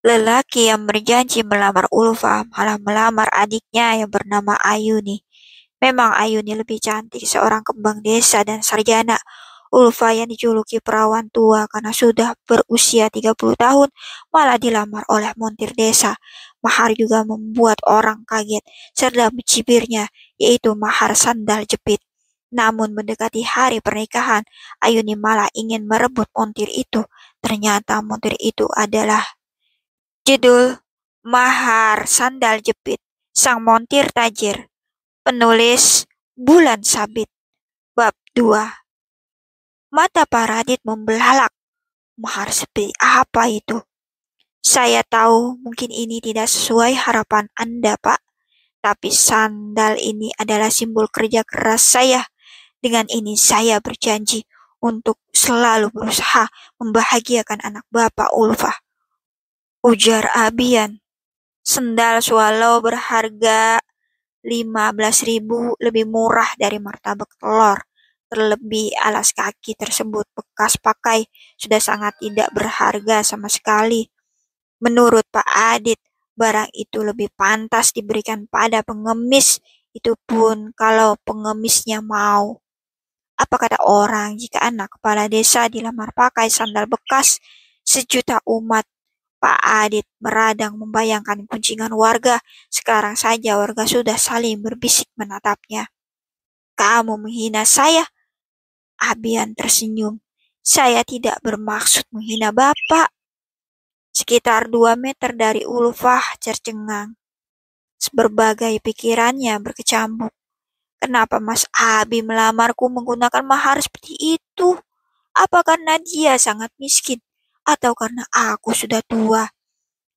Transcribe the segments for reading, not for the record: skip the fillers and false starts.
Lelaki yang berjanji melamar Ulfa malah melamar adiknya yang bernama Ayuni. Memang Ayuni lebih cantik, seorang kembang desa dan sarjana. Ulfa yang dijuluki perawan tua karena sudah berusia 30 tahun malah dilamar oleh montir desa. Mahar juga membuat orang kaget serta mencibirnya, yaitu mahar sandal jepit. Namun mendekati hari pernikahan, Ayuni malah ingin merebut montir itu. Ternyata montir itu adalah judul Mahar Sandal Jepit, Sang Montir Tajir. Penulis Bulan Sabit. Bab 2. Mata Pak Radit membelalak. Mahar seperti apa itu? Saya tahu mungkin ini tidak sesuai harapan Anda, Pak. Tapi sandal ini adalah simbol kerja keras saya. Dengan ini saya berjanji untuk selalu berusaha membahagiakan anak Bapak Ulfa. Ujar Abian. Sendal swallow berharga 15.000 lebih murah dari martabak telur. Terlebih alas kaki tersebut bekas pakai, sudah sangat tidak berharga sama sekali. Menurut Pak Adit, barang itu lebih pantas diberikan pada pengemis, itu pun kalau pengemisnya mau. Apa kata orang jika anak kepala desa dilamar pakai sandal bekas? Sejuta umat Pak Adit meradang membayangkan kuncingan warga. Sekarang saja warga sudah saling berbisik menatapnya. Kamu menghina saya? Abian tersenyum. Saya tidak bermaksud menghina Bapak. Sekitar 2 meter dari Ulfah tercengang. Berbagai pikirannya berkecambuk. Kenapa Mas Abi melamarku menggunakan mahar seperti itu? Apa karena dia sangat miskin? Atau karena aku sudah tua?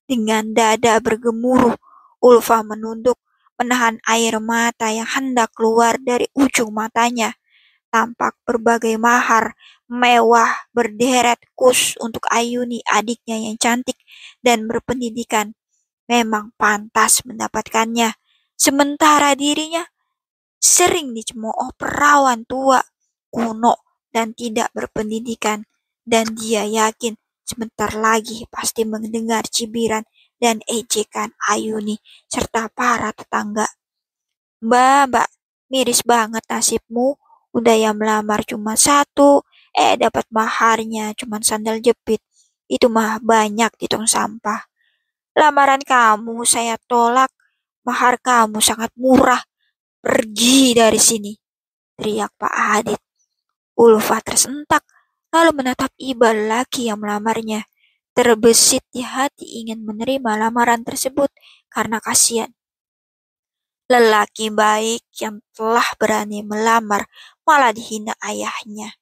Dengan dada bergemuruh, Ulfa menunduk, menahan air mata yang hendak keluar dari ujung matanya. Tampak berbagai mahar mewah berderet khusus untuk Ayuni, adiknya yang cantik dan berpendidikan. Memang pantas mendapatkannya. Sementara dirinya sering dicemooh perawan tua, kuno, dan tidak berpendidikan. Dan dia yakin sebentar lagi pasti mendengar cibiran dan ejekan Ayuni serta para tetangga. Mbak, miris banget nasibmu. Udah yang melamar cuma satu, dapat maharnya cuma sandal jepit. Itu mah banyak di tong sampah. Lamaran kamu saya tolak, mahar kamu sangat murah. Pergi dari sini, teriak Pak Adit. Ulfa tersentak, lalu menatap Iba lelaki yang melamarnya. Terbesit di hati ingin menerima lamaran tersebut karena kasihan. Lelaki baik yang telah berani melamar malah dihina ayahnya.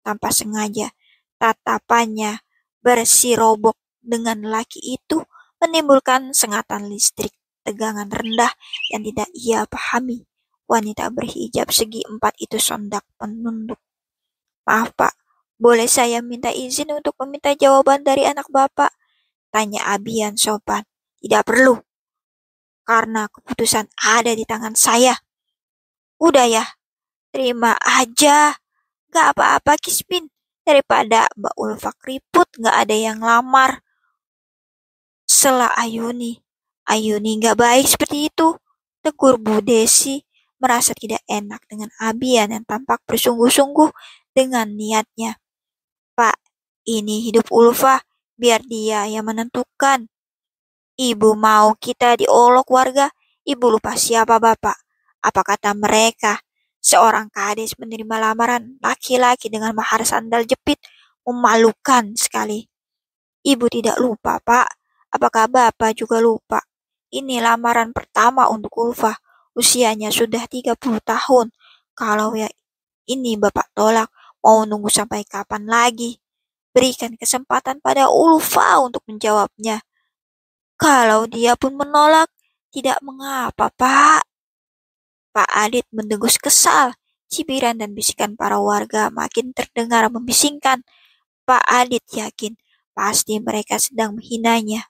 Tanpa sengaja, tatapannya bersirobok dengan lelaki itu menimbulkan sengatan listrik, tegangan rendah yang tidak ia pahami. Wanita berhijab segi empat itu sontak menunduk. Maaf Pak, boleh saya minta izin untuk meminta jawaban dari anak Bapak? Tanya Abian sopan. Tidak perlu, karena keputusan ada di tangan saya. Udah ya, terima aja. Gak apa-apa Kispin. Daripada Mbak Ulfa keriput gak ada yang lamar. Sela Ayuni. Ayuni gak baik seperti itu. Tegur Bu Desi merasa tidak enak dengan Abian yang tampak bersungguh-sungguh dengan niatnya. Pak, ini hidup Ulfa. Biar dia yang menentukan. Ibu mau kita diolok warga. Ibu lupa siapa bapak. Apa kata mereka? Seorang kades menerima lamaran laki-laki dengan mahar sandal jepit. Memalukan sekali. Ibu tidak lupa, Pak. Apakah Bapak juga lupa? Ini lamaran pertama untuk Ulfa. Usianya sudah 30 tahun. Kalau ya ini Bapak tolak, mau nunggu sampai kapan lagi? Berikan kesempatan pada Ulfa untuk menjawabnya. Kalau dia pun menolak, tidak mengapa, Pak. Pak Adit mendengus kesal. Cibiran dan bisikan para warga makin terdengar membisingkan. Pak Adit yakin pasti mereka sedang menghinanya.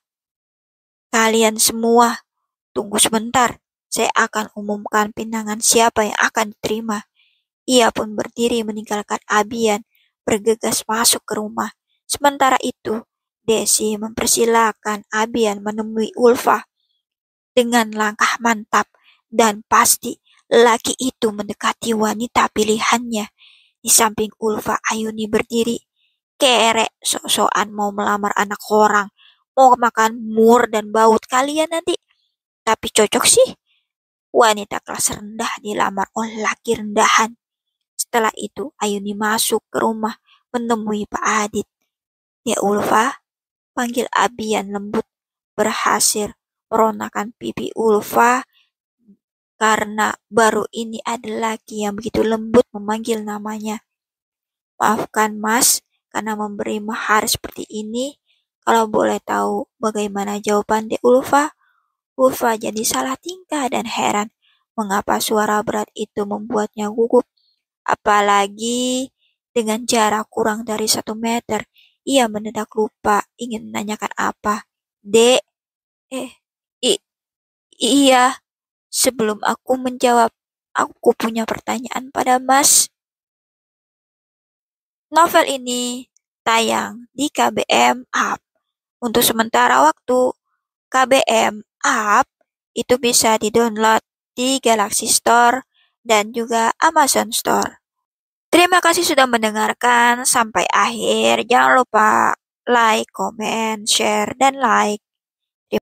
Kalian semua, tunggu sebentar. Saya akan umumkan pinangan siapa yang akan diterima. Ia pun berdiri meninggalkan Abian, bergegas masuk ke rumah. Sementara itu, Desi mempersilahkan Abian menemui Ulfa dengan langkah mantap dan pasti. Laki itu mendekati wanita pilihannya. Di samping Ulfa, Ayuni berdiri. Kerek, sok-sokan mau melamar anak orang. Mau makan mur dan baut kalian nanti. Tapi cocok sih. Wanita kelas rendah dilamar oleh laki rendahan. Setelah itu, Ayuni masuk ke rumah menemui Pak Adit. Ya Ulfa, panggil Abian lembut. Berhasil meronakan pipi Ulfa karena baru ini ada laki yang begitu lembut memanggil namanya. Maafkan Mas, karena memberi mahar seperti ini. Kalau boleh tahu bagaimana jawaban De Ulfa? Ulfa jadi salah tingkah dan heran mengapa suara berat itu membuatnya gugup. Apalagi dengan jarak kurang dari 1 meter, ia mendadak lupa ingin menanyakan apa. Dek, eh, i- iya, sebelum aku menjawab, aku punya pertanyaan pada Mas. Novel ini tayang di KBM Up. Untuk sementara waktu, KBM Up itu bisa di-download di Galaxy Store dan juga Amazon Store. Terima kasih sudah mendengarkan sampai akhir. Jangan lupa like, comment, share, dan like.